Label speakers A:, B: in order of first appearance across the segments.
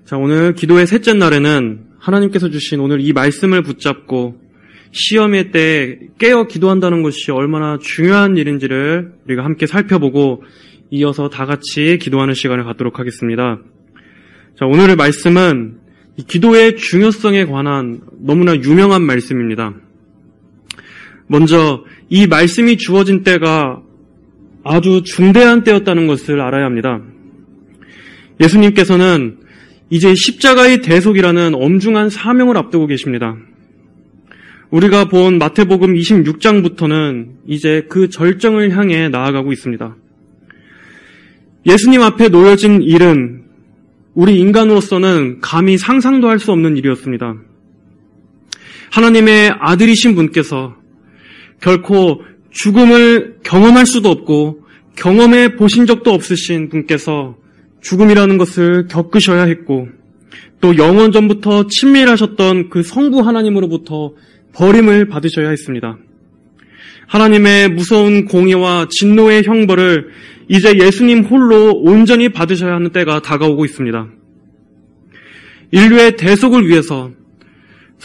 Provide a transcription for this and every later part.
A: 자, 오늘 기도의 셋째 날에는 하나님께서 주신 오늘 이 말씀을 붙잡고 시험의 때 깨어 기도한다는 것이 얼마나 중요한 일인지를 우리가 함께 살펴보고 이어서 다 같이 기도하는 시간을 갖도록 하겠습니다. 자, 오늘의 말씀은 이 기도의 중요성에 관한 너무나 유명한 말씀입니다. 먼저 이 말씀이 주어진 때가 아주 중대한 때였다는 것을 알아야 합니다. 예수님께서는 이제 십자가의 대속이라는 엄중한 사명을 앞두고 계십니다. 우리가 본 마태복음 26장부터는 이제 그 절정을 향해 나아가고 있습니다. 예수님 앞에 놓여진 일은 우리 인간으로서는 감히 상상도 할 수 없는 일이었습니다. 하나님의 아들이신 분께서 결코 죽음을 경험할 수도 없고 경험해 보신 적도 없으신 분께서 죽음이라는 것을 겪으셔야 했고 또 영원 전부터 친밀하셨던 그 성부 하나님으로부터 버림을 받으셔야 했습니다. 하나님의 무서운 공의와 진노의 형벌을 이제 예수님 홀로 온전히 받으셔야 하는 때가 다가오고 있습니다. 인류의 대속을 위해서,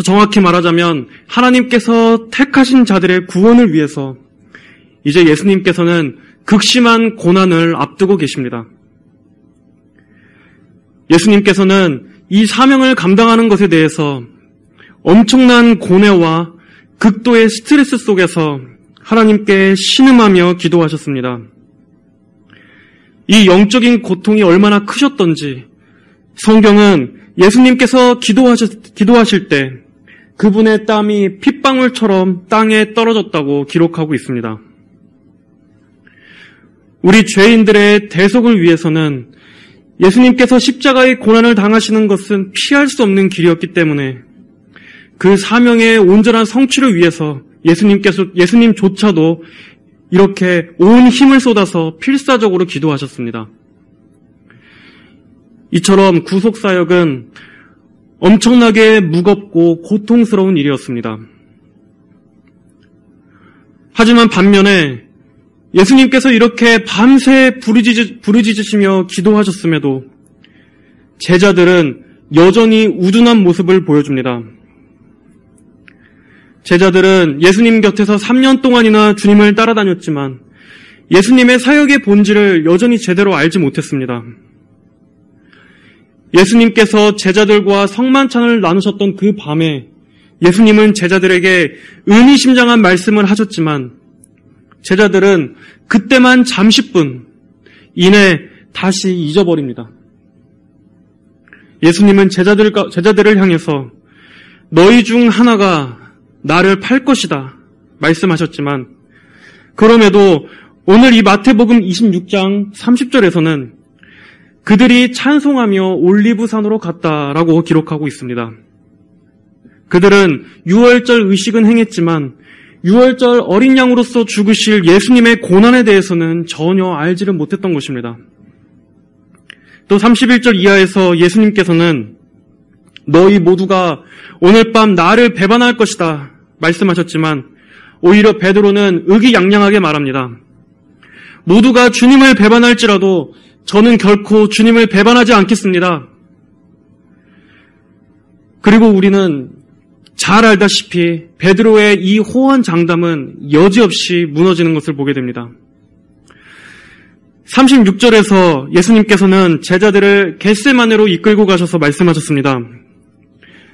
A: 정확히 말하자면 하나님께서 택하신 자들의 구원을 위해서 이제 예수님께서는 극심한 고난을 앞두고 계십니다. 예수님께서는 이 사명을 감당하는 것에 대해서 엄청난 고뇌와 극도의 스트레스 속에서 하나님께 신음하며 기도하셨습니다. 이 영적인 고통이 얼마나 크셨던지 성경은 예수님께서 기도하실 때 그분의 땀이 핏방울처럼 땅에 떨어졌다고 기록하고 있습니다. 우리 죄인들의 대속을 위해서는 예수님께서 십자가의 고난을 당하시는 것은 피할 수 없는 길이었기 때문에 그 사명의 온전한 성취를 위해서 예수님조차도 이렇게 온 힘을 쏟아서 필사적으로 기도하셨습니다. 이처럼 구속사역은 엄청나게 무겁고 고통스러운 일이었습니다. 하지만 반면에 예수님께서 이렇게 밤새 부르짖으시며 기도하셨음에도 제자들은 여전히 우둔한 모습을 보여줍니다. 제자들은 예수님 곁에서 3년 동안이나 주님을 따라다녔지만 예수님의 사역의 본질을 여전히 제대로 알지 못했습니다. 예수님께서 제자들과 성만찬을 나누셨던 그 밤에 예수님은 제자들에게 의미심장한 말씀을 하셨지만 제자들은 그때만 잠시뿐 이내 다시 잊어버립니다. 예수님은 제자들을 향해서 너희 중 하나가 나를 팔 것이다 말씀하셨지만 그럼에도 오늘 이 마태복음 26장 30절에서는 그들이 찬송하며 올리브산으로 갔다라고 기록하고 있습니다. 그들은 유월절 의식은 행했지만 유월절 어린 양으로서 죽으실 예수님의 고난에 대해서는 전혀 알지를 못했던 것입니다. 또 31절 이하에서 예수님께서는 너희 모두가 오늘 밤 나를 배반할 것이다 말씀하셨지만 오히려 베드로는 의기양양하게 말합니다. 모두가 주님을 배반할지라도 저는 결코 주님을 배반하지 않겠습니다. 그리고 우리는 잘 알다시피 베드로의 이 호언 장담은 여지없이 무너지는 것을 보게 됩니다. 36절에서 예수님께서는 제자들을 겟세마네로 이끌고 가셔서 말씀하셨습니다.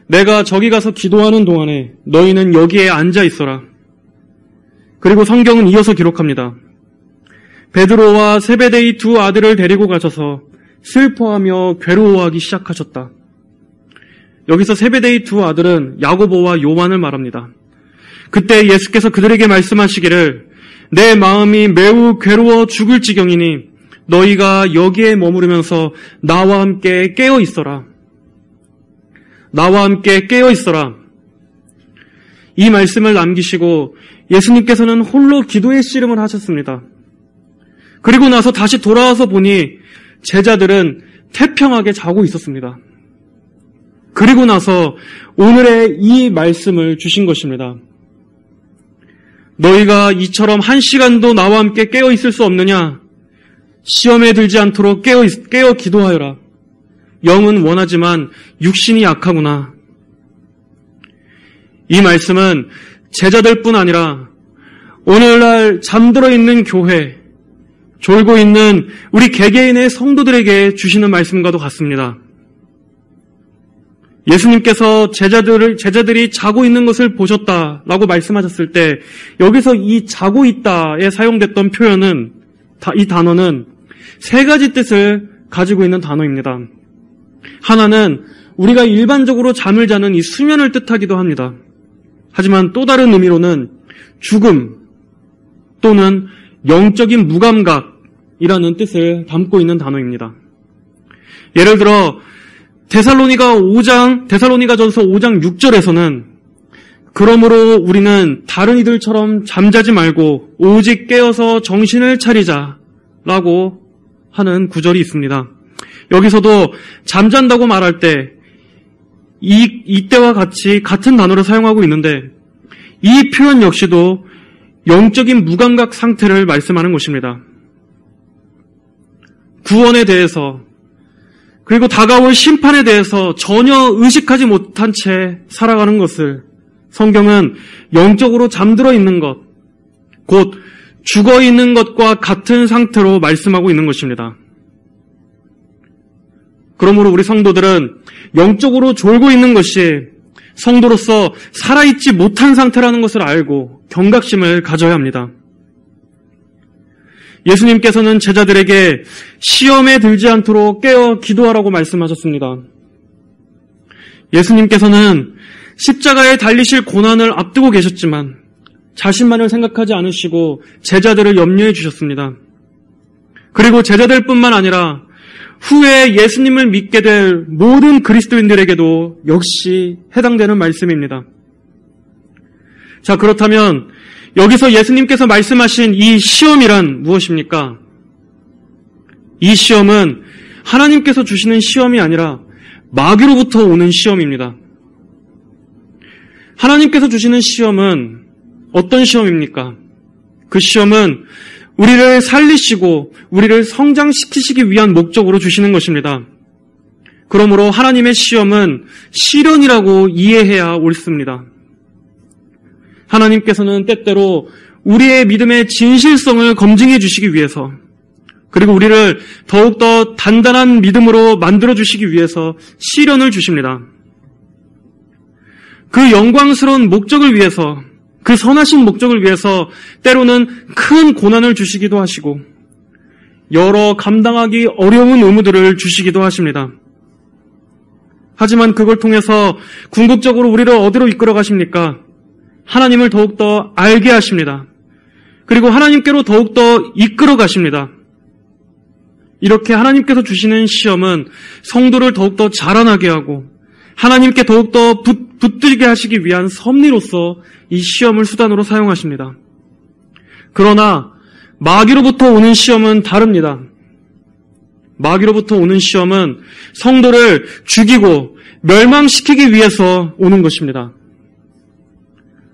A: 내가 저기 가서 기도하는 동안에 너희는 여기에 앉아 있어라. 그리고 성경은 이어서 기록합니다. 베드로와 세베데이 두 아들을 데리고 가셔서 슬퍼하며 괴로워하기 시작하셨다. 여기서 세베데이 두 아들은 야고보와 요한을 말합니다. 그때 예수께서 그들에게 말씀하시기를 내 마음이 매우 괴로워 죽을 지경이니 너희가 여기에 머무르면서 나와 함께 깨어 있어라. 나와 함께 깨어 있어라. 이 말씀을 남기시고 예수님께서는 홀로 기도의 씨름을 하셨습니다. 그리고 나서 다시 돌아와서 보니 제자들은 태평하게 자고 있었습니다. 그리고 나서 오늘의 이 말씀을 주신 것입니다. 너희가 이처럼 1시간도 나와 함께 깨어 있을 수 없느냐? 시험에 들지 않도록 깨어 기도하여라. 영은 원하지만 육신이 약하구나. 이 말씀은 제자들뿐 아니라 오늘날 잠들어 있는 교회, 졸고 있는 우리 개개인의 성도들에게 주시는 말씀과도 같습니다. 예수님께서 제자들이 자고 있는 것을 보셨다라고 말씀하셨을 때 여기서 이 자고 있다에 사용됐던 표현은, 이 단어는 세 가지 뜻을 가지고 있는 단어입니다. 하나는 우리가 일반적으로 잠을 자는 이 수면을 뜻하기도 합니다. 하지만 또 다른 의미로는 죽음 또는 영적인 무감각이라는 뜻을 담고 있는 단어입니다. 예를 들어 데살로니가전서 5장 6절에서는 그러므로 우리는 다른 이들처럼 잠자지 말고 오직 깨어서 정신을 차리자라고 하는 구절이 있습니다. 여기서도 잠잔다고 말할 때 이때와 같이 같은 단어를 사용하고 있는데 이 표현 역시도 영적인 무감각 상태를 말씀하는 것입니다. 구원에 대해서 그리고 다가올 심판에 대해서 전혀 의식하지 못한 채 살아가는 것을 성경은 영적으로 잠들어 있는 것, 곧 죽어 있는 것과 같은 상태로 말씀하고 있는 것입니다. 그러므로 우리 성도들은 영적으로 졸고 있는 것이 성도로서 살아있지 못한 상태라는 것을 알고 경각심을 가져야 합니다. 예수님께서는 제자들에게 시험에 들지 않도록 깨어 기도하라고 말씀하셨습니다. 예수님께서는 십자가에 달리실 고난을 앞두고 계셨지만 자신만을 생각하지 않으시고 제자들을 염려해 주셨습니다. 그리고 제자들뿐만 아니라 후에 예수님을 믿게 될 모든 그리스도인들에게도 역시 해당되는 말씀입니다. 자, 그렇다면 여기서 예수님께서 말씀하신 이 시험이란 무엇입니까? 이 시험은 하나님께서 주시는 시험이 아니라 마귀로부터 오는 시험입니다. 하나님께서 주시는 시험은 어떤 시험입니까? 그 시험은 우리를 살리시고 우리를 성장시키시기 위한 목적으로 주시는 것입니다. 그러므로 하나님의 시험은 시련이라고 이해해야 옳습니다. 하나님께서는 때때로 우리의 믿음의 진실성을 검증해 주시기 위해서, 그리고 우리를 더욱더 단단한 믿음으로 만들어 주시기 위해서 시련을 주십니다. 그 영광스러운 목적을 위해서, 그 선하신 목적을 위해서 때로는 큰 고난을 주시기도 하시고 여러 감당하기 어려운 의무들을 주시기도 하십니다. 하지만 그걸 통해서 궁극적으로 우리를 어디로 이끌어 가십니까? 하나님을 더욱더 알게 하십니다. 그리고 하나님께로 더욱더 이끌어 가십니다. 이렇게 하나님께서 주시는 시험은 성도를 더욱더 자라나게 하고 하나님께 더욱더 붙들게 하시기 위한 섭리로서 이 시험을 수단으로 사용하십니다. 그러나 마귀로부터 오는 시험은 다릅니다. 마귀로부터 오는 시험은 성도를 죽이고 멸망시키기 위해서 오는 것입니다.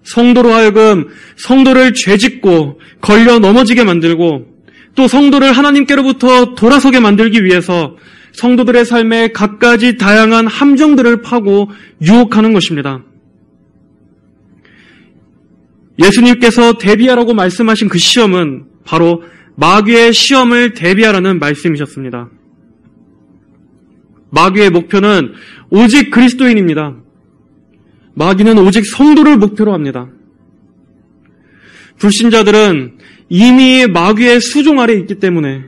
A: 성도로 하여금 성도를 죄짓고 걸려 넘어지게 만들고 또 성도를 하나님께로부터 돌아서게 만들기 위해서 성도들의 삶에 갖가지 다양한 함정들을 파고 유혹하는 것입니다. 예수님께서 대비하라고 말씀하신 그 시험은 바로 마귀의 시험을 대비하라는 말씀이셨습니다. 마귀의 목표는 오직 그리스도인입니다. 마귀는 오직 성도를 목표로 합니다. 불신자들은 이미 마귀의 수종 아래 있기 때문에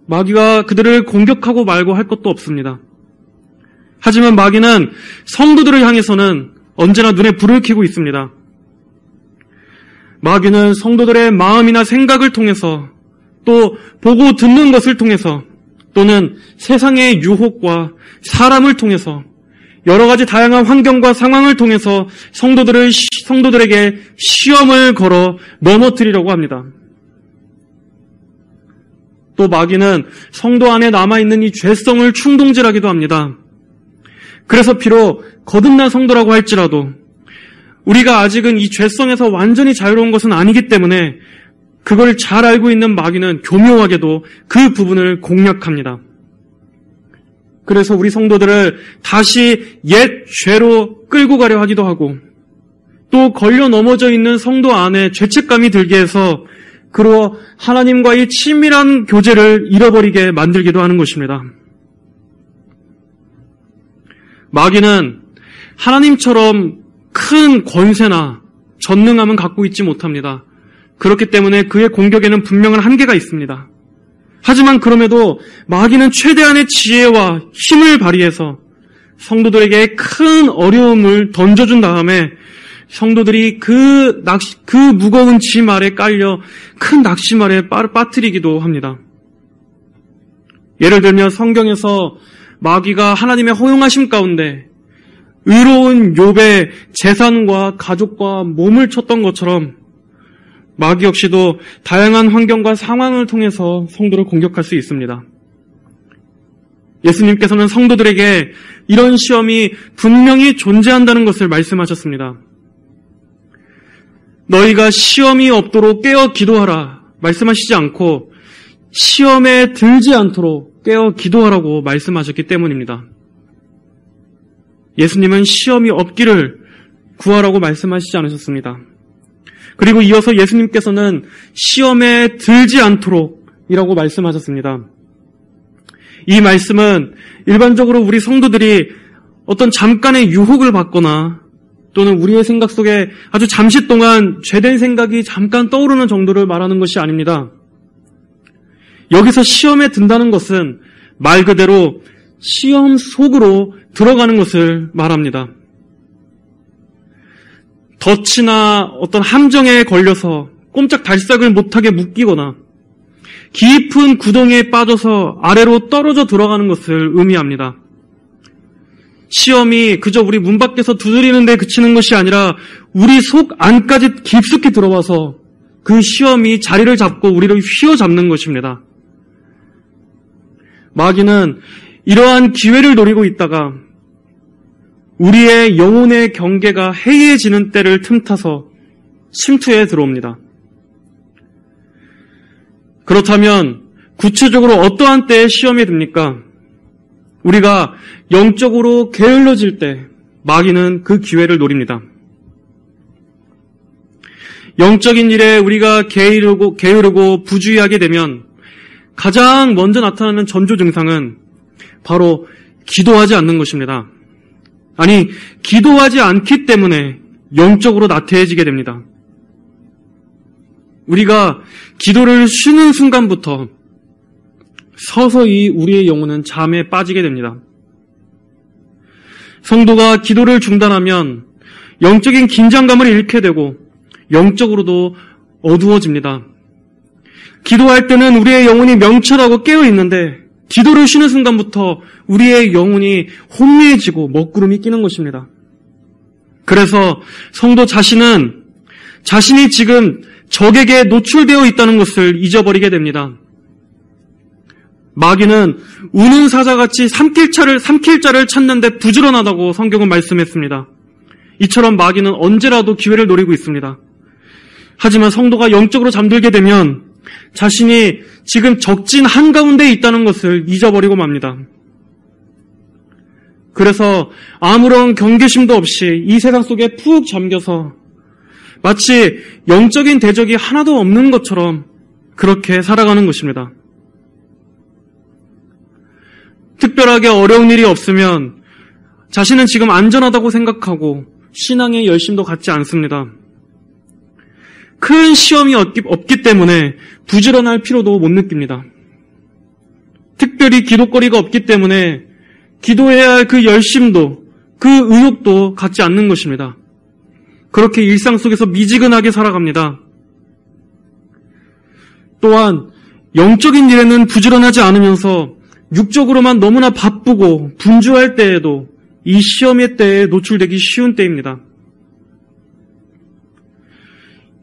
A: 마귀가 그들을 공격하고 말고 할 것도 없습니다. 하지만 마귀는 성도들을 향해서는 언제나 눈에 불을 켜고 있습니다. 마귀는 성도들의 마음이나 생각을 통해서 또 보고 듣는 것을 통해서 또는 세상의 유혹과 사람을 통해서 여러 가지 다양한 환경과 상황을 통해서 성도들에게 시험을 걸어 넘어뜨리려고 합니다. 또 마귀는 성도 안에 남아있는 이 죄성을 충동질하기도 합니다. 그래서 비록 거듭난 성도라고 할지라도 우리가 아직은 이 죄성에서 완전히 자유로운 것은 아니기 때문에 그걸 잘 알고 있는 마귀는 교묘하게도 그 부분을 공략합니다. 그래서 우리 성도들을 다시 옛 죄로 끌고 가려 하기도 하고, 또 걸려 넘어져 있는 성도 안에 죄책감이 들게 해서 그로 하나님과의 친밀한 교제를 잃어버리게 만들기도 하는 것입니다. 마귀는 하나님처럼 큰 권세나 전능함은 갖고 있지 못합니다. 그렇기 때문에 그의 공격에는 분명한 한계가 있습니다. 하지만 그럼에도 마귀는 최대한의 지혜와 힘을 발휘해서 성도들에게 큰 어려움을 던져준 다음에 성도들이 그 무거운 짐 아래 깔려 큰 낙심 아래 빠뜨리기도 합니다. 예를 들면 성경에서 마귀가 하나님의 허용하심 가운데 의로운 욥의 재산과 가족과 몸을 쳤던 것처럼 마귀 역시도 다양한 환경과 상황을 통해서 성도를 공격할 수 있습니다. 예수님께서는 성도들에게 이런 시험이 분명히 존재한다는 것을 말씀하셨습니다. 너희가 시험이 없도록 깨어 기도하라 말씀하시지 않고 시험에 들지 않도록 깨어 기도하라고 말씀하셨기 때문입니다. 예수님은 시험이 없기를 구하라고 말씀하시지 않으셨습니다. 그리고 이어서 예수님께서는 시험에 들지 않도록 이라고 말씀하셨습니다. 이 말씀은 일반적으로 우리 성도들이 어떤 잠깐의 유혹을 받거나 또는 우리의 생각 속에 아주 잠시 동안 죄된 생각이 잠깐 떠오르는 정도를 말하는 것이 아닙니다. 여기서 시험에 든다는 것은 말 그대로 시험 속으로 들어가는 것을 말합니다. 덫이나 어떤 함정에 걸려서 꼼짝달싹을 못하게 묶이거나 깊은 구덩이에 빠져서 아래로 떨어져 들어가는 것을 의미합니다. 시험이 그저 우리 문 밖에서 두드리는 데 그치는 것이 아니라 우리 속 안까지 깊숙이 들어와서 그 시험이 자리를 잡고 우리를 휘어잡는 것입니다. 마귀는 이러한 기회를 노리고 있다가 우리의 영혼의 경계가 해이해지는 때를 틈타서 침투해 들어옵니다. 그렇다면 구체적으로 어떠한 때에 시험이 듭니까? 우리가 영적으로 게을러질 때 마귀는 그 기회를 노립니다. 영적인 일에 우리가 게으르고 부주의하게 되면 가장 먼저 나타나는 전조 증상은 바로 기도하지 않는 것입니다. 아니, 기도하지 않기 때문에 영적으로 나태해지게 됩니다. 우리가 기도를 쉬는 순간부터 서서히 우리의 영혼은 잠에 빠지게 됩니다. 성도가 기도를 중단하면 영적인 긴장감을 잃게 되고 영적으로도 어두워집니다. 기도할 때는 우리의 영혼이 명철하고 깨어 있는데 기도를 쉬는 순간부터 우리의 영혼이 혼미해지고 먹구름이 끼는 것입니다. 그래서 성도 자신은 자신이 지금 적에게 노출되어 있다는 것을 잊어버리게 됩니다. 마귀는 우는 사자같이 삼킬 자를 찾는데 부지런하다고 성경은 말씀했습니다. 이처럼 마귀는 언제라도 기회를 노리고 있습니다. 하지만 성도가 영적으로 잠들게 되면 자신이 지금 적진 한가운데 있다는 것을 잊어버리고 맙니다. 그래서 아무런 경계심도 없이 이 세상 속에 푹 잠겨서 마치 영적인 대적이 하나도 없는 것처럼 그렇게 살아가는 것입니다. 특별하게 어려운 일이 없으면 자신은 지금 안전하다고 생각하고 신앙의 열심도 갖지 않습니다. 큰 시험이 없기 때문에 부지런할 필요도 못 느낍니다. 특별히 기도거리가 없기 때문에 기도해야 할 그 열심도 그 의욕도 갖지 않는 것입니다. 그렇게 일상 속에서 미지근하게 살아갑니다. 또한 영적인 일에는 부지런하지 않으면서 육적으로만 너무나 바쁘고 분주할 때에도 이 시험의 때에 노출되기 쉬운 때입니다.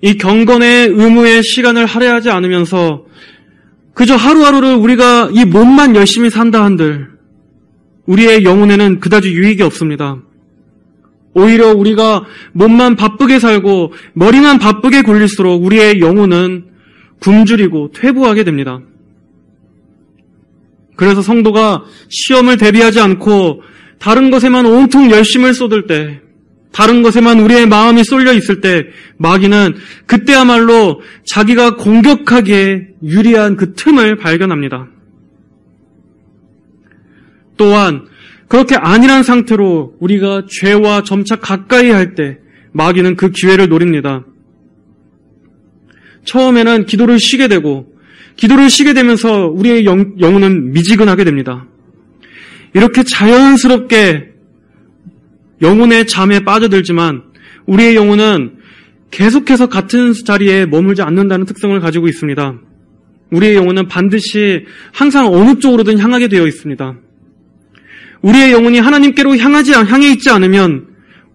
A: 이 경건의 의무의 시간을 할애하지 않으면서 그저 하루하루를 우리가 이 몸만 열심히 산다 한들 우리의 영혼에는 그다지 유익이 없습니다. 오히려 우리가 몸만 바쁘게 살고 머리만 바쁘게 굴릴수록 우리의 영혼은 굶주리고 퇴보하게 됩니다. 그래서 성도가 시험을 대비하지 않고 다른 것에만 온통 열심을 쏟을 때, 다른 것에만 우리의 마음이 쏠려 있을 때 마귀는 그때야말로 자기가 공격하기에 유리한 그 틈을 발견합니다. 또한 그렇게 안일한 상태로 우리가 죄와 점차 가까이 할 때 마귀는 그 기회를 노립니다. 처음에는 기도를 쉬게 되고 기도를 쉬게 되면서 우리의 영혼은 미지근하게 됩니다. 이렇게 자연스럽게 영혼의 잠에 빠져들지만 우리의 영혼은 계속해서 같은 자리에 머물지 않는다는 특성을 가지고 있습니다. 우리의 영혼은 반드시 항상 어느 쪽으로든 향하게 되어 있습니다. 우리의 영혼이 하나님께로 향해 있지 않으면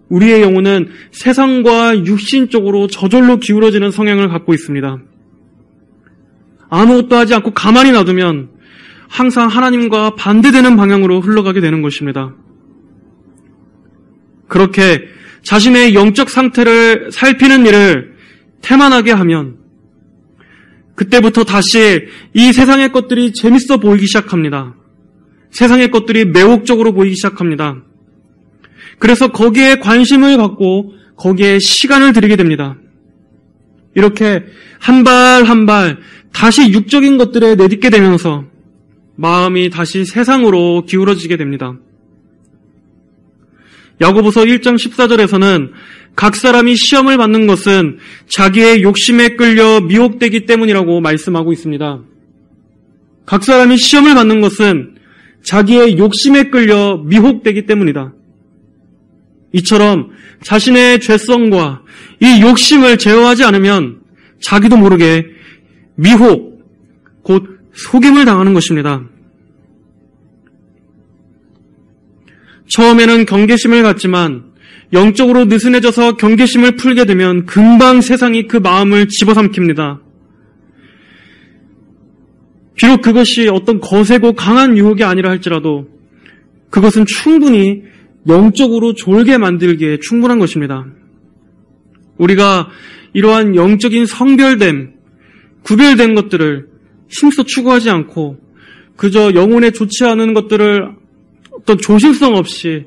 A: 우리의 영혼은 세상과 육신 쪽으로 저절로 기울어지는 성향을 갖고 있습니다. 아무것도 하지 않고 가만히 놔두면 항상 하나님과 반대되는 방향으로 흘러가게 되는 것입니다. 그렇게 자신의 영적 상태를 살피는 일을 태만하게 하면 그때부터 다시 이 세상의 것들이 재밌어 보이기 시작합니다. 세상의 것들이 매혹적으로 보이기 시작합니다. 그래서 거기에 관심을 갖고 거기에 시간을 들이게 됩니다. 이렇게 한 발 한 발 다시 육적인 것들에 내딛게 되면서 마음이 다시 세상으로 기울어지게 됩니다. 야고보서 1장 14절에서는 각 사람이 시험을 받는 것은 자기의 욕심에 끌려 미혹되기 때문이라고 말씀하고 있습니다. 각 사람이 시험을 받는 것은 자기의 욕심에 끌려 미혹되기 때문이다. 이처럼 자신의 죄성과 이 욕심을 제어하지 않으면 자기도 모르게 미혹, 곧 속임을 당하는 것입니다. 처음에는 경계심을 갖지만 영적으로 느슨해져서 경계심을 풀게 되면 금방 세상이 그 마음을 집어삼킵니다. 비록 그것이 어떤 거세고 강한 유혹이 아니라 할지라도 그것은 충분히 영적으로 졸게 만들기에 충분한 것입니다. 우리가 이러한 영적인 성별됨, 구별된 것들을 힘써 추구하지 않고 그저 영혼에 좋지 않은 것들을 어떤 조심성 없이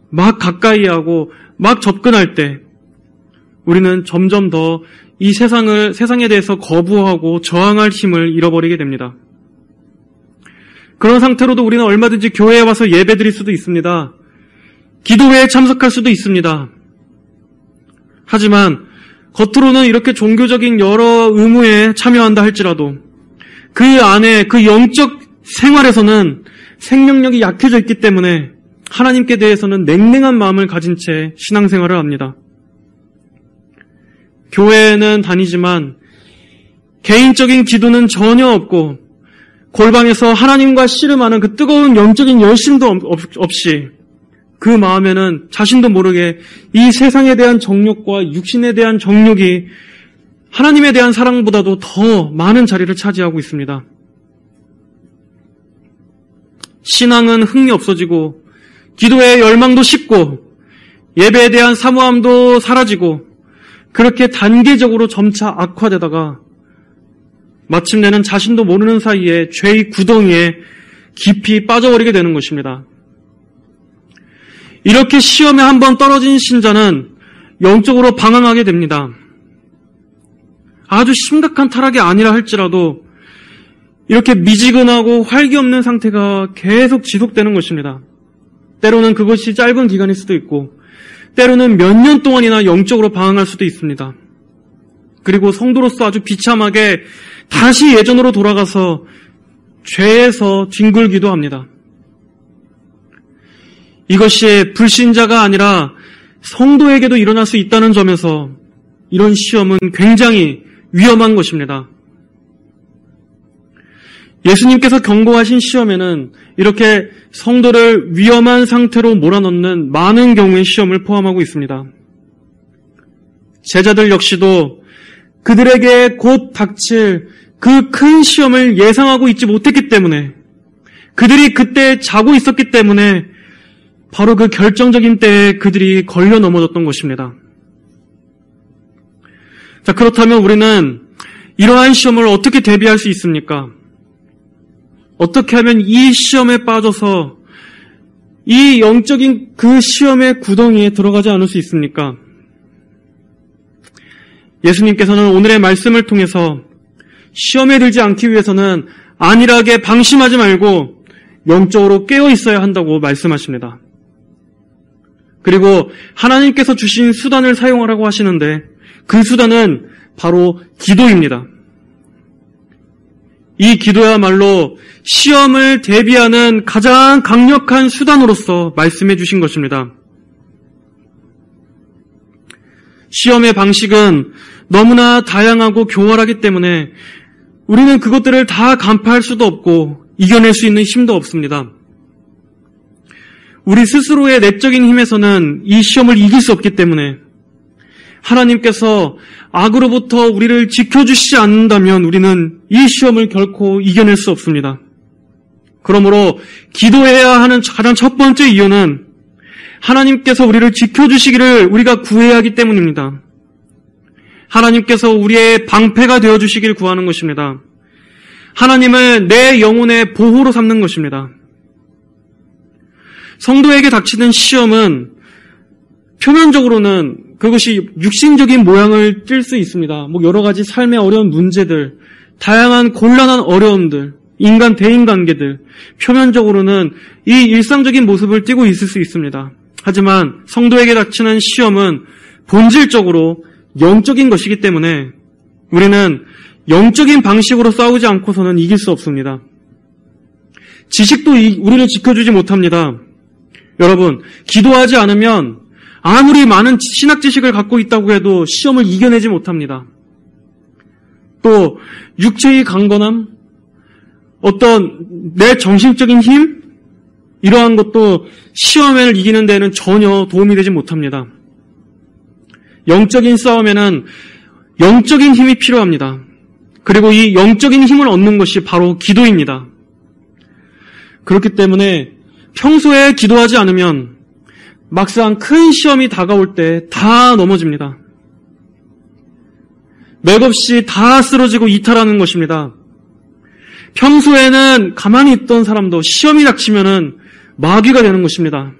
A: 막 가까이 하고 막 접근할 때 우리는 점점 더 이 세상에 대해서 거부하고 저항할 힘을 잃어버리게 됩니다. 그런 상태로도 우리는 얼마든지 교회에 와서 예배드릴 수도 있습니다. 기도회에 참석할 수도 있습니다. 하지만 겉으로는 이렇게 종교적인 여러 의무에 참여한다 할지라도 그 안에 그 영적 생활에서는 생명력이 약해져 있기 때문에 하나님께 대해서는 냉랭한 마음을 가진 채 신앙생활을 합니다. 교회에는 다니지만 개인적인 기도는 전혀 없고 골방에서 하나님과 씨름하는 그 뜨거운 영적인 열심도 없이 그 마음에는 자신도 모르게 이 세상에 대한 정욕과 육신에 대한 정욕이 하나님에 대한 사랑보다도 더 많은 자리를 차지하고 있습니다. 신앙은 흥이 없어지고 기도의 열망도 식고 예배에 대한 사모함도 사라지고 그렇게 단계적으로 점차 악화되다가 마침내는 자신도 모르는 사이에 죄의 구덩이에 깊이 빠져버리게 되는 것입니다. 이렇게 시험에 한번 떨어진 신자는 영적으로 방황하게 됩니다. 아주 심각한 타락이 아니라 할지라도 이렇게 미지근하고 활기 없는 상태가 계속 지속되는 것입니다. 때로는 그것이 짧은 기간일 수도 있고 때로는 몇 년 동안이나 영적으로 방황할 수도 있습니다. 그리고 성도로서 아주 비참하게 다시 예전으로 돌아가서 죄에서 뒹굴기도 합니다. 이것이 불신자가 아니라 성도에게도 일어날 수 있다는 점에서 이런 시험은 굉장히 위험한 것입니다. 예수님께서 경고하신 시험에는 이렇게 성도를 위험한 상태로 몰아넣는 많은 경우의 시험을 포함하고 있습니다. 제자들 역시도 그들에게 곧 닥칠 그 큰 시험을 예상하고 있지 못했기 때문에 그들이 그때 자고 있었기 때문에 바로 그 결정적인 때에 그들이 걸려 넘어졌던 것입니다. 자, 그렇다면 우리는 이러한 시험을 어떻게 대비할 수 있습니까? 어떻게 하면 이 시험에 빠져서 이 영적인 그 시험의 구덩이에 들어가지 않을 수 있습니까? 예수님께서는 오늘의 말씀을 통해서 시험에 들지 않기 위해서는 안일하게 방심하지 말고 영적으로 깨어 있어야 한다고 말씀하십니다. 그리고 하나님께서 주신 수단을 사용하라고 하시는데 그 수단은 바로 기도입니다. 이 기도야말로 시험을 대비하는 가장 강력한 수단으로서 말씀해 주신 것입니다. 시험의 방식은 너무나 다양하고 교활하기 때문에 우리는 그것들을 다 간파할 수도 없고 이겨낼 수 있는 힘도 없습니다. 우리 스스로의 내적인 힘에서는 이 시험을 이길 수 없기 때문에 하나님께서 악으로부터 우리를 지켜주시지 않는다면 우리는 이 시험을 결코 이겨낼 수 없습니다. 그러므로 기도해야 하는 가장 첫 번째 이유는 하나님께서 우리를 지켜주시기를 우리가 구해야 하기 때문입니다. 하나님께서 우리의 방패가 되어주시길 구하는 것입니다. 하나님을 내 영혼의 보호로 삼는 것입니다. 성도에게 닥치는 시험은 표면적으로는 그것이 육신적인 모양을 띌 수 있습니다. 여러 가지 삶의 어려운 문제들, 다양한 곤란한 어려움들, 인간 대인관계들, 표면적으로는 이 일상적인 모습을 띠고 있을 수 있습니다. 하지만 성도에게 닥치는 시험은 본질적으로 영적인 것이기 때문에 우리는 영적인 방식으로 싸우지 않고서는 이길 수 없습니다. 지식도 우리를 지켜주지 못합니다. 여러분, 기도하지 않으면 아무리 많은 신학 지식을 갖고 있다고 해도 시험을 이겨내지 못합니다. 또 육체의 강건함, 어떤 내 정신적인 힘, 이러한 것도 시험을 이기는 데는 전혀 도움이 되지 못합니다. 영적인 싸움에는 영적인 힘이 필요합니다. 그리고 이 영적인 힘을 얻는 것이 바로 기도입니다. 그렇기 때문에 평소에 기도하지 않으면 막상 큰 시험이 다가올 때 다 넘어집니다. 맥없이 다 쓰러지고 이탈하는 것입니다. 평소에는 가만히 있던 사람도 시험이 닥치면은 마귀가 되는 것입니다.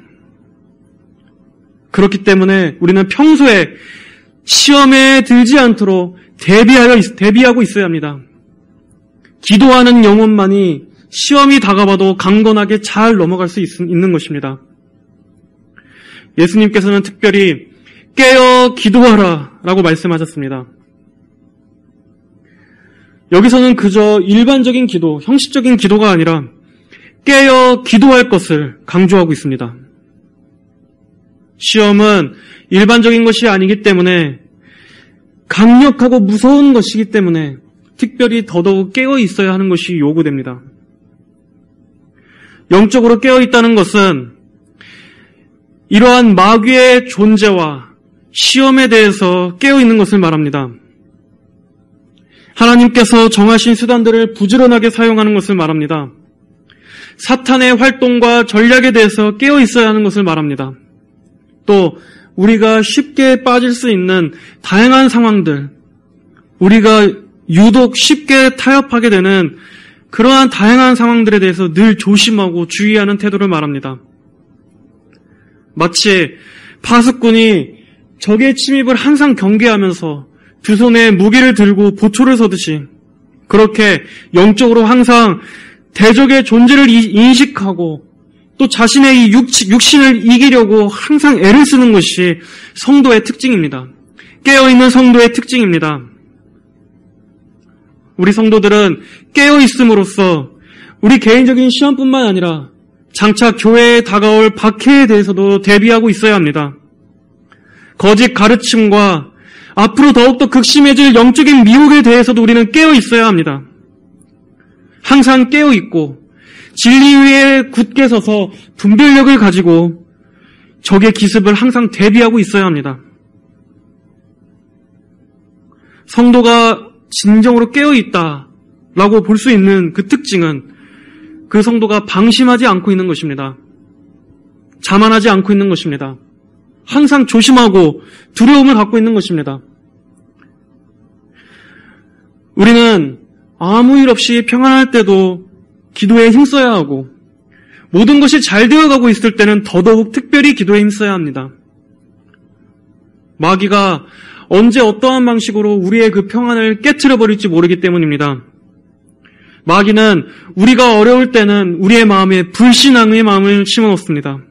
A: 그렇기 때문에 우리는 평소에 시험에 들지 않도록 대비하고 있어야 합니다. 기도하는 영혼만이 시험이 다가와도 강건하게 잘 넘어갈 수 있는 것입니다. 예수님께서는 특별히 깨어 기도하라 라고 말씀하셨습니다. 여기서는 그저 일반적인 기도, 형식적인 기도가 아니라 깨어 기도할 것을 강조하고 있습니다. 시험은 일반적인 것이 아니기 때문에 강력하고 무서운 것이기 때문에 특별히 더더욱 깨어 있어야 하는 것이 요구됩니다. 영적으로 깨어 있다는 것은 이러한 마귀의 존재와 시험에 대해서 깨어 있는 것을 말합니다. 하나님께서 정하신 수단들을 부지런하게 사용하는 것을 말합니다. 사탄의 활동과 전략에 대해서 깨어 있어야 하는 것을 말합니다. 또 우리가 쉽게 빠질 수 있는 다양한 상황들, 우리가 유독 쉽게 타협하게 되는 그러한 다양한 상황들에 대해서 늘 조심하고 주의하는 태도를 말합니다. 마치 파수꾼이 적의 침입을 항상 경계하면서 두 손에 무기를 들고 보초를 서듯이 그렇게 영적으로 항상 대적의 존재를 인식하고 또 자신의 이 육신을 이기려고 항상 애를 쓰는 것이 성도의 특징입니다. 깨어있는 성도의 특징입니다. 우리 성도들은 깨어있음으로써 우리 개인적인 시험뿐만 아니라 장차 교회에 다가올 박해에 대해서도 대비하고 있어야 합니다. 거짓 가르침과 앞으로 더욱더 극심해질 영적인 미혹에 대해서도 우리는 깨어있어야 합니다. 항상 깨어있고 진리 위에 굳게 서서 분별력을 가지고 적의 기습을 항상 대비하고 있어야 합니다. 성도가 진정으로 깨어있다라고 볼 수 있는 그 특징은 그 성도가 방심하지 않고 있는 것입니다. 자만하지 않고 있는 것입니다. 항상 조심하고 두려움을 갖고 있는 것입니다. 우리는 아무 일 없이 평안할 때도 기도에 힘써야 하고 모든 것이 잘 되어가고 있을 때는 더더욱 특별히 기도에 힘써야 합니다. 마귀가 언제 어떠한 방식으로 우리의 그 평안을 깨트려버릴지 모르기 때문입니다. 마귀는 우리가 어려울 때는 우리의 마음에 불신앙의 마음을 심어놓습니다.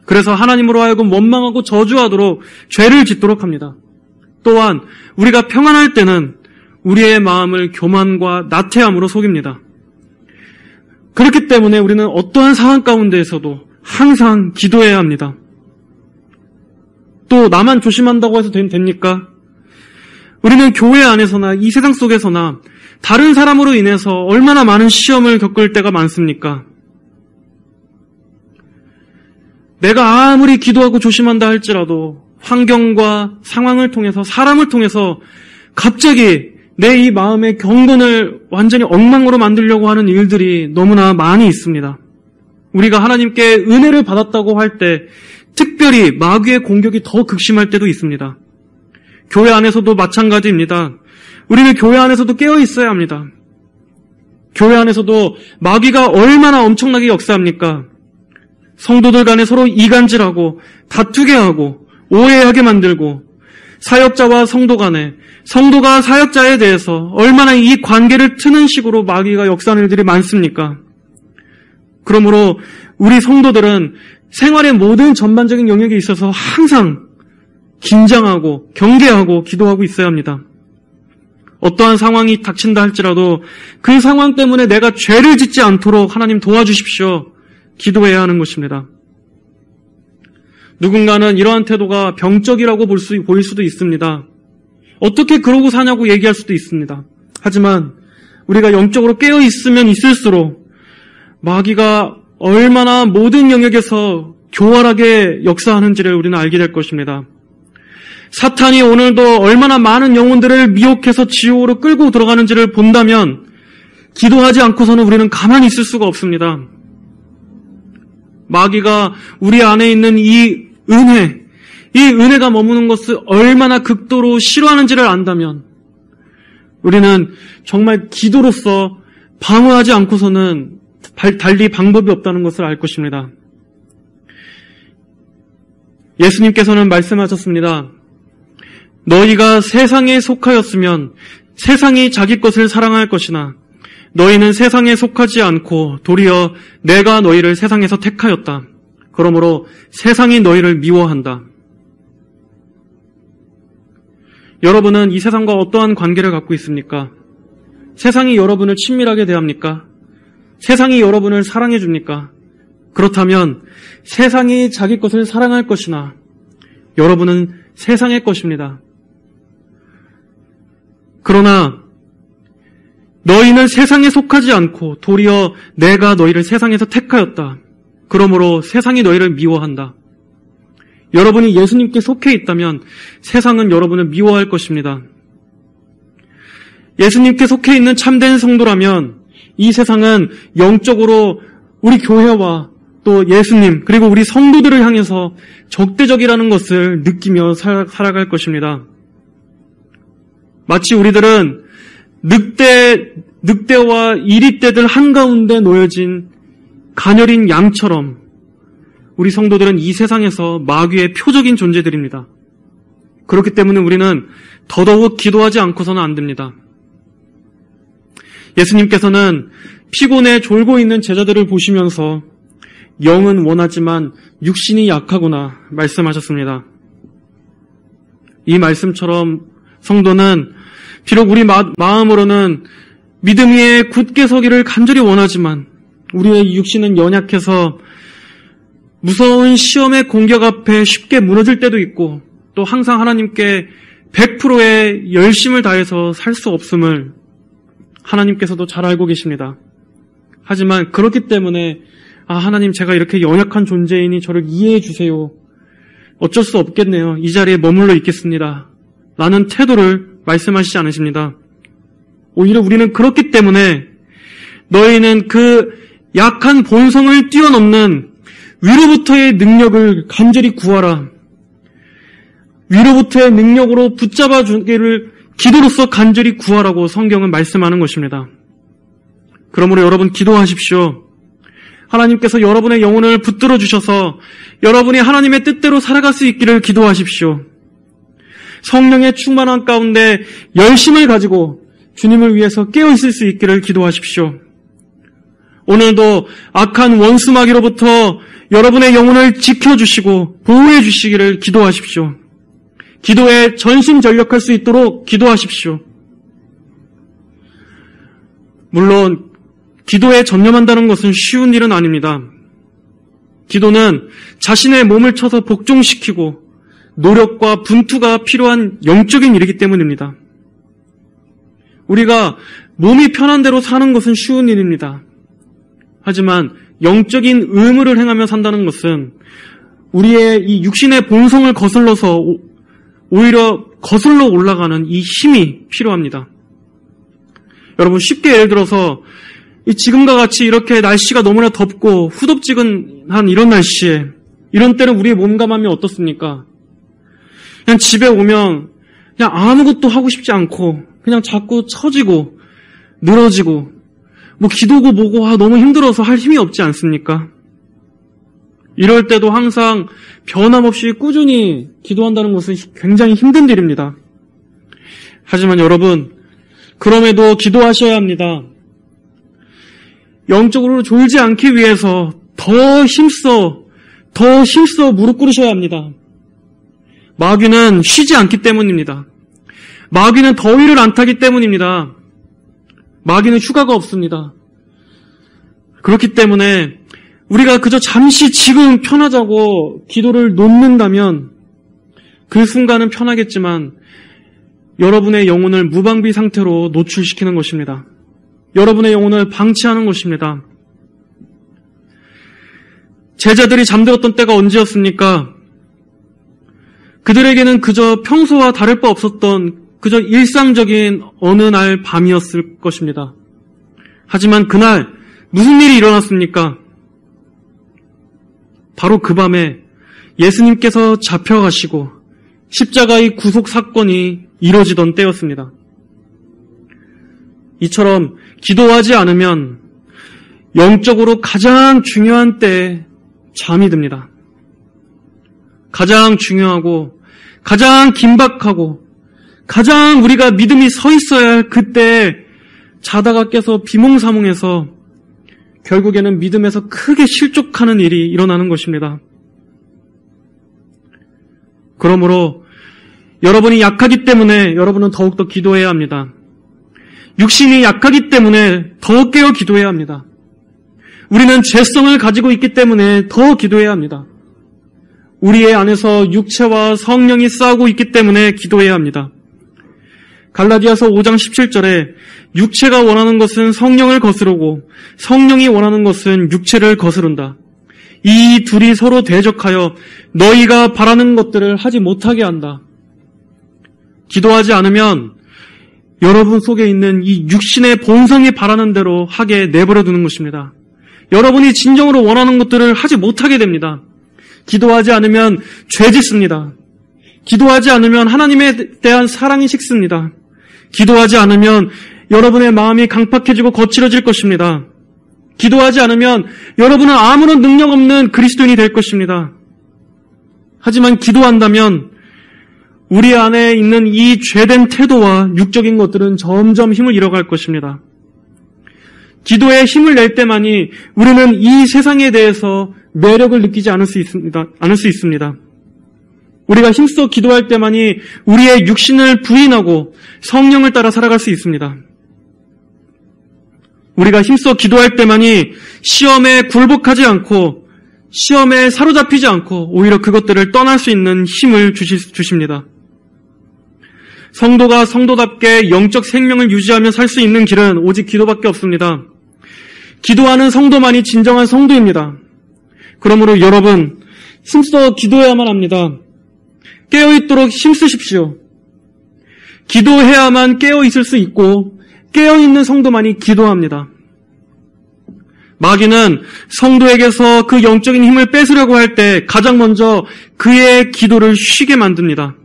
A: 그래서 하나님으로 하여금 원망하고 저주하도록 죄를 짓도록 합니다. 또한 우리가 평안할 때는 우리의 마음을 교만과 나태함으로 속입니다. 그렇기 때문에 우리는 어떠한 상황 가운데에서도 항상 기도해야 합니다. 또 나만 조심한다고 해서 됩니까? 우리는 교회 안에서나 이 세상 속에서나 다른 사람으로 인해서 얼마나 많은 시험을 겪을 때가 많습니까? 내가 아무리 기도하고 조심한다 할지라도 환경과 상황을 통해서 사람을 통해서 갑자기 내 이 마음의 경건을 완전히 엉망으로 만들려고 하는 일들이 너무나 많이 있습니다. 우리가 하나님께 은혜를 받았다고 할 때 특별히 마귀의 공격이 더 극심할 때도 있습니다. 교회 안에서도 마찬가지입니다. 우리는 교회 안에서도 깨어 있어야 합니다. 교회 안에서도 마귀가 얼마나 엄청나게 역사합니까? 성도들 간에 서로 이간질하고 다투게 하고 오해하게 만들고 사역자와 성도 간에 성도가 사역자에 대해서 얼마나 이 관계를 트는 식으로 마귀가 역사하는 일들이 많습니까? 그러므로 우리 성도들은 생활의 모든 전반적인 영역에 있어서 항상 긴장하고 경계하고 기도하고 있어야 합니다. 어떠한 상황이 닥친다 할지라도 그 상황 때문에 내가 죄를 짓지 않도록 하나님 도와주십시오. 기도해야 하는 것입니다. 누군가는 이러한 태도가 병적이라고 보일 수도 있습니다. 어떻게 그러고 사냐고 얘기할 수도 있습니다. 하지만 우리가 영적으로 깨어 있으면 있을수록 마귀가 얼마나 모든 영역에서 교활하게 역사하는지를 우리는 알게 될 것입니다. 사탄이 오늘도 얼마나 많은 영혼들을 미혹해서 지옥으로 끌고 들어가는지를 본다면 기도하지 않고서는 우리는 가만히 있을 수가 없습니다. 마귀가 우리 안에 있는 이 은혜가 머무는 것을 얼마나 극도로 싫어하는지를 안다면 우리는 정말 기도로서 방어하지 않고서는 달리 방법이 없다는 것을 알 것입니다. 예수님께서는 말씀하셨습니다. 너희가 세상에 속하였으면 세상이 자기 것을 사랑할 것이나 너희는 세상에 속하지 않고 도리어 내가 너희를 세상에서 택하였다. 그러므로 세상이 너희를 미워한다. 여러분은 이 세상과 어떠한 관계를 갖고 있습니까? 세상이 여러분을 친밀하게 대합니까? 세상이 여러분을 사랑해 줍니까? 그렇다면 세상이 자기 것을 사랑할 것이나 여러분은 세상의 것입니다. 그러나 너희는 세상에 속하지 않고 도리어 내가 너희를 세상에서 택하였다. 그러므로 세상이 너희를 미워한다. 여러분이 예수님께 속해 있다면 세상은 여러분을 미워할 것입니다. 예수님께 속해 있는 참된 성도라면 이 세상은 영적으로 우리 교회와 또 예수님 그리고 우리 성도들을 향해서 적대적이라는 것을 느끼며 살아갈 것입니다. 마치 우리들은 늑대와 이리떼들 한가운데 놓여진 가녀린 양처럼 우리 성도들은 이 세상에서 마귀의 표적인 존재들입니다. 그렇기 때문에 우리는 더더욱 기도하지 않고서는 안 됩니다. 예수님께서는 피곤해 졸고 있는 제자들을 보시면서 영은 원하지만 육신이 약하구나 말씀하셨습니다. 이 말씀처럼 성도는 비록 우리 마음으로는 믿음 위에 굳게 서기를 간절히 원하지만 우리의 육신은 연약해서 무서운 시험의 공격 앞에 쉽게 무너질 때도 있고 또 항상 하나님께 100%의 열심을 다해서 살 수 없음을 하나님께서도 잘 알고 계십니다. 하지만 그렇기 때문에 하나님 제가 이렇게 연약한 존재이니 저를 이해해 주세요. 어쩔 수 없겠네요. 이 자리에 머물러 있겠습니다. 라는 태도를 말씀하시지 않으십니다. 오히려 우리는 그렇기 때문에 너희는 그 약한 본성을 뛰어넘는 위로부터의 능력을 간절히 구하라. 위로부터의 능력으로 붙잡아 주기를 기도로서 간절히 구하라고 성경은 말씀하는 것입니다. 그러므로 여러분 기도하십시오. 하나님께서 여러분의 영혼을 붙들어 주셔서 여러분이 하나님의 뜻대로 살아갈 수 있기를 기도하십시오. 성령의 충만한 가운데 열심을 가지고 주님을 위해서 깨어있을 수 있기를 기도하십시오. 오늘도 악한 원수마귀로부터 여러분의 영혼을 지켜주시고 보호해 주시기를 기도하십시오. 기도에 전심전력할 수 있도록 기도하십시오. 물론 기도에 전념한다는 것은 쉬운 일은 아닙니다. 기도는 자신의 몸을 쳐서 복종시키고 노력과 분투가 필요한 영적인 일이기 때문입니다. 우리가 몸이 편한 대로 사는 것은 쉬운 일입니다. 하지만 영적인 의무를 행하며 산다는 것은 우리의 이 육신의 본성을 거슬러서 오히려 거슬러 올라가는 이 힘이 필요합니다. 여러분, 쉽게 예를 들어서 지금과 같이 이렇게 날씨가 너무나 덥고 후덥지근한 이런 날씨에, 이런 때는 우리의 몸감함이 어떻습니까? 그냥 집에 오면 그냥 아무것도 하고 싶지 않고 그냥 자꾸 처지고 늘어지고 기도고 뭐고 너무 힘들어서 할 힘이 없지 않습니까? 이럴 때도 항상 변함없이 꾸준히 기도한다는 것은 굉장히 힘든 일입니다. 하지만 여러분, 그럼에도 기도하셔야 합니다. 영적으로 졸지 않기 위해서 더 힘써 무릎 꿇으셔야 합니다. 마귀는 쉬지 않기 때문입니다. 마귀는 더위를 안 타기 때문입니다. 마귀는 휴가가 없습니다. 그렇기 때문에 우리가 그저 잠시 지금 편하자고 기도를 놓는다면 그 순간은 편하겠지만 여러분의 영혼을 무방비 상태로 노출시키는 것입니다. 여러분의 영혼을 방치하는 것입니다. 제자들이 잠들었던 때가 언제였습니까? 그들에게는 그저 평소와 다를 바 없었던 그저 일상적인 어느 날 밤이었을 것입니다. 하지만 그날 무슨 일이 일어났습니까? 바로 그 밤에 예수님께서 잡혀가시고 십자가의 구속 사건이 이루어지던 때였습니다. 이처럼 기도하지 않으면 영적으로 가장 중요한 때에 잠이 듭니다. 가장 중요하고 가장 긴박하고 가장 우리가 믿음이 서 있어야 할 그때 자다가 깨서 비몽사몽해서 결국에는 믿음에서 크게 실족하는 일이 일어나는 것입니다. 그러므로 여러분이 약하기 때문에 여러분은 더욱더 기도해야 합니다. 육신이 약하기 때문에 더 깨어 기도해야 합니다. 우리는 죄성을 가지고 있기 때문에 더 기도해야 합니다. 우리의 안에서 육체와 성령이 싸우고 있기 때문에 기도해야 합니다. 갈라디아서 5장 17절에 육체가 원하는 것은 성령을 거스르고 성령이 원하는 것은 육체를 거스른다. 이 둘이 서로 대적하여 너희가 바라는 것들을 하지 못하게 한다. 기도하지 않으면 여러분 속에 있는 이 육신의 본성이 바라는 대로 하게 내버려 두는 것입니다. 여러분이 진정으로 원하는 것들을 하지 못하게 됩니다. 기도하지 않으면 죄 짓습니다. 기도하지 않으면 하나님에 대한 사랑이 식습니다. 기도하지 않으면 여러분의 마음이 강팍해지고 거칠어질 것입니다. 기도하지 않으면 여러분은 아무런 능력 없는 그리스도인이 될 것입니다. 하지만 기도한다면 우리 안에 있는 이 죄된 태도와 육적인 것들은 점점 힘을 잃어갈 것입니다. 기도에 힘을 낼 때만이 우리는 이 세상에 대해서 매력을 느끼지 않을 수 있습니다. 우리가 힘써 기도할 때만이 우리의 육신을 부인하고 성령을 따라 살아갈 수 있습니다. 우리가 힘써 기도할 때만이 시험에 굴복하지 않고 시험에 사로잡히지 않고 오히려 그것들을 떠날 수 있는 힘을 주십니다. 성도가 성도답게 영적 생명을 유지하며 살 수 있는 길은 오직 기도밖에 없습니다. 기도하는 성도만이 진정한 성도입니다. 그러므로 여러분, 힘써 기도해야만 합니다. 깨어있도록 힘쓰십시오. 기도해야만 깨어있을 수 있고 깨어있는 성도만이 기도합니다. 마귀는 성도에게서 그 영적인 힘을 뺏으려고 할 때 가장 먼저 그의 기도를 쉬게 만듭니다.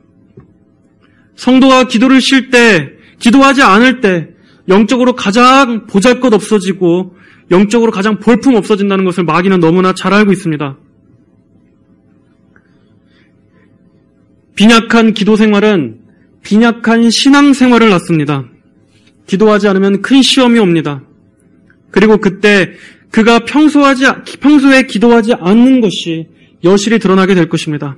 A: 성도가 기도를 쉴 때, 기도하지 않을 때 영적으로 가장 보잘것없어지고 영적으로 가장 볼품 없어진다는 것을 마귀는 너무나 잘 알고 있습니다. 빈약한 기도 생활은 빈약한 신앙 생활을 낳습니다. 기도하지 않으면 큰 시험이 옵니다. 그리고 그때 그가 평소에 기도하지 않는 것이 여실히 드러나게 될 것입니다.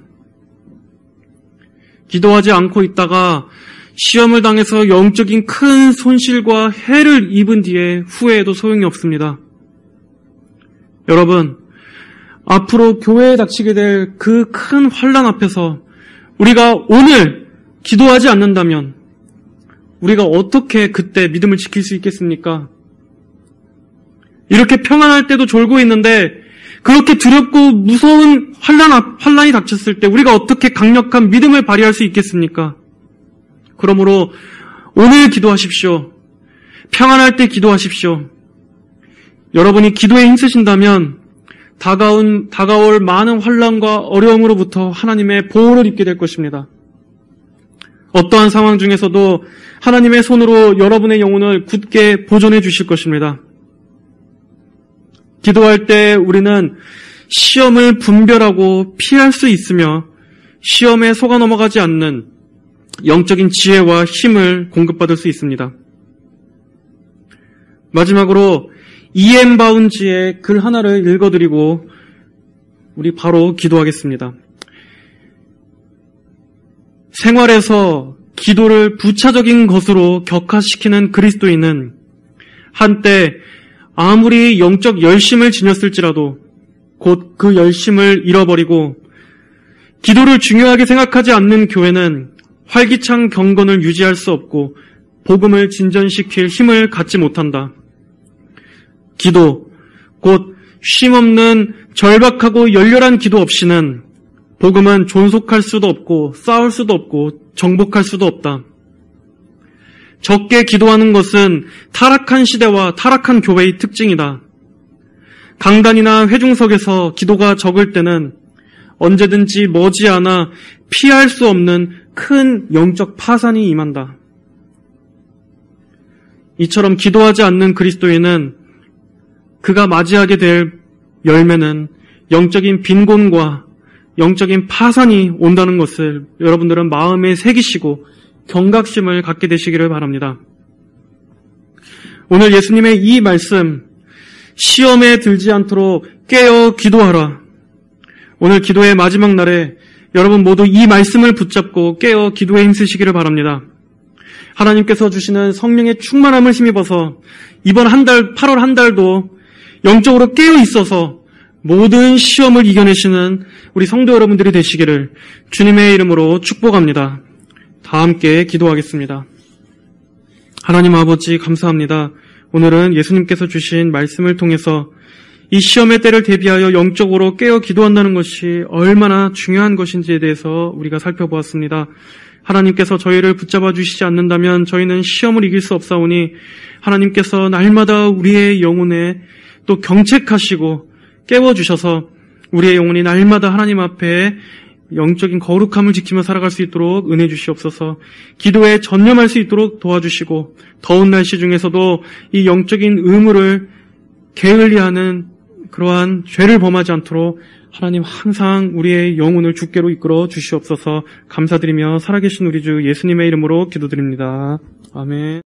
A: 기도하지 않고 있다가 시험을 당해서 영적인 큰 손실과 해를 입은 뒤에 후회해도 소용이 없습니다. 여러분, 앞으로 교회에 닥치게 될 그 큰 환난 앞에서 우리가 오늘 기도하지 않는다면 우리가 어떻게 그때 믿음을 지킬 수 있겠습니까? 이렇게 평안할 때도 졸고 있는데 그렇게 두렵고 무서운 환난이 닥쳤을 때 우리가 어떻게 강력한 믿음을 발휘할 수 있겠습니까? 그러므로 오늘 기도하십시오. 평안할 때 기도하십시오. 여러분이 기도에 힘쓰신다면 다가올 많은 환난과 어려움으로부터 하나님의 보호를 입게 될 것입니다. 어떠한 상황 중에서도 하나님의 손으로 여러분의 영혼을 굳게 보존해 주실 것입니다. 기도할 때 우리는 시험을 분별하고 피할 수 있으며 시험에 속아 넘어가지 않는 영적인 지혜와 힘을 공급받을 수 있습니다. 마지막으로 E.M. 바운지의 글 하나를 읽어드리고 우리 바로 기도하겠습니다. 생활에서 기도를 부차적인 것으로 격화시키는 그리스도인은 한때 아무리 영적 열심을 지녔을지라도 곧 그 열심을 잃어버리고 기도를 중요하게 생각하지 않는 교회는 활기찬 경건을 유지할 수 없고 복음을 진전시킬 힘을 갖지 못한다. 기도, 곧 쉼없는 절박하고 열렬한 기도 없이는 복음은 존속할 수도 없고 쌓을 수도 없고 정복할 수도 없다. 적게 기도하는 것은 타락한 시대와 타락한 교회의 특징이다. 강단이나 회중석에서 기도가 적을 때는 언제든지 머지않아 피할 수 없는 큰 영적 파산이 임한다. 이처럼 기도하지 않는 그리스도인은 그가 맞이하게 될 열매는 영적인 빈곤과 영적인 파산이 온다는 것을 여러분들은 마음에 새기시고 경각심을 갖게 되시기를 바랍니다. 오늘 예수님의 이 말씀, 시험에 들지 않도록 깨어 기도하라. 오늘 기도의 마지막 날에 여러분 모두 이 말씀을 붙잡고 깨어 기도에 힘쓰시기를 바랍니다. 하나님께서 주시는 성령의 충만함을 힘입어서 이번 8월 한 달도 영적으로 깨어 있어서 모든 시험을 이겨내시는 우리 성도 여러분들이 되시기를 주님의 이름으로 축복합니다. 다 함께 기도하겠습니다. 하나님 아버지 감사합니다. 오늘은 예수님께서 주신 말씀을 통해서 이 시험의 때를 대비하여 영적으로 깨어 기도한다는 것이 얼마나 중요한 것인지에 대해서 우리가 살펴보았습니다. 하나님께서 저희를 붙잡아 주시지 않는다면 저희는 시험을 이길 수 없사오니 하나님께서 날마다 우리의 영혼에 또 경책하시고 깨워주셔서 우리의 영혼이 날마다 하나님 앞에 영적인 거룩함을 지키며 살아갈 수 있도록 은혜 주시옵소서. 기도에 전념할 수 있도록 도와주시고 더운 날씨 중에서도 이 영적인 의무를 게을리하는 그러한 죄를 범하지 않도록 하나님 항상 우리의 영혼을 주께로 이끌어 주시옵소서. 감사드리며 살아계신 우리 주 예수님의 이름으로 기도드립니다. 아멘.